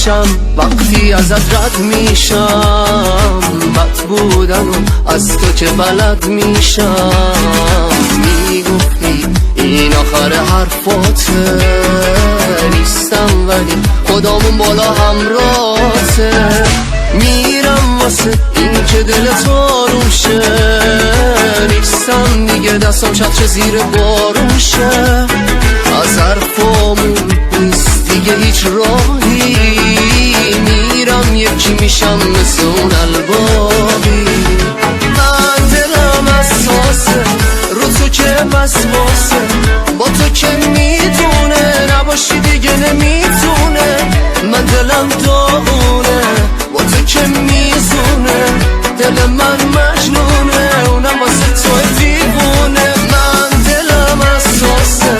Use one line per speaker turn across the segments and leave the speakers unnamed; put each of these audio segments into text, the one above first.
میشم وقتی ازت رد میشم، بد بودن و از تو که بلد میشم. میگفتی این آخر حرفاته، نیستم ولی خدامون بالا همراته. میرم واسه این که دلت آروم شه، نیستم دیگه دستم چتر زیر بارون شه. از حرفامون نیست دیگه هیچ راهی، میرم یکی میشم مثل اون البابی. من دلم اساسه رو تو که وسواسه، با تو که میدونه نباشی دیگه نمیتونه. من دلم داغونه با تو که میزونه، دل من مجنونه اونم واسه تو دیوونه. من دلم اساسه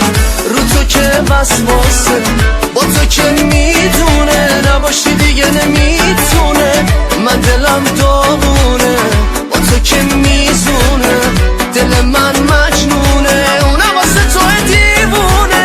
رو تو که وسواسه، با تو که میدونه نباشی دیگه نمیتونه. من دلم داغونه با تو که میزونه، دل من مجنونه اونم واسه تو دیوونه.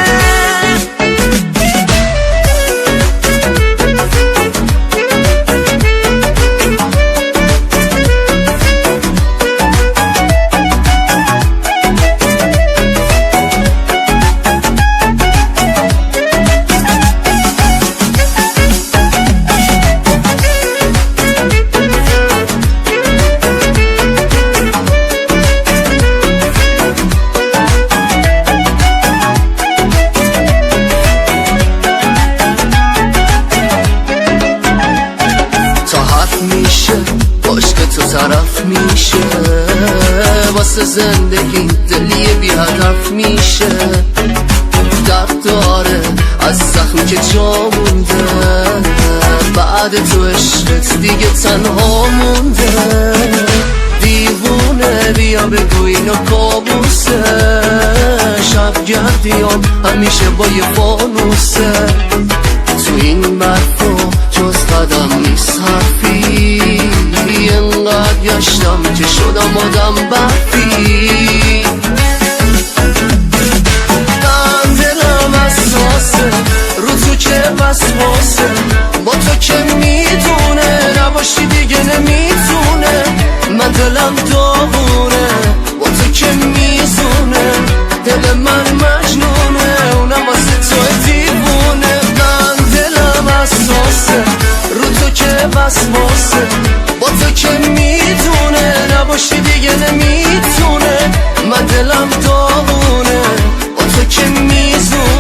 میشه باش که تو طرف میشه، واسه زندگی دلیه بی هدف میشه. درد داره از زخمی که جا مونده، بعد تو عشقت دیگه تنها مونده. دیوونه بیا بگو اینو کابوسه، شب گردیام همیشه با یه فانوسه. تو این برفا جز قدم نیست حرفی، انقدر گشتم که شدم آدم برفی. من دلم اساسه رو تو که وسواسه، با تو که میدونه نباشی دیگه نمیتونه. من دلم داغونه با تو که میزونه، دل من مجنونه اونم واسه تو دیوونه. من دلم اساسه رو تو که وسواسه، با تو که میدونه نباشی دیگه نمیتونه. من دلم داغونه با تو که میزونه،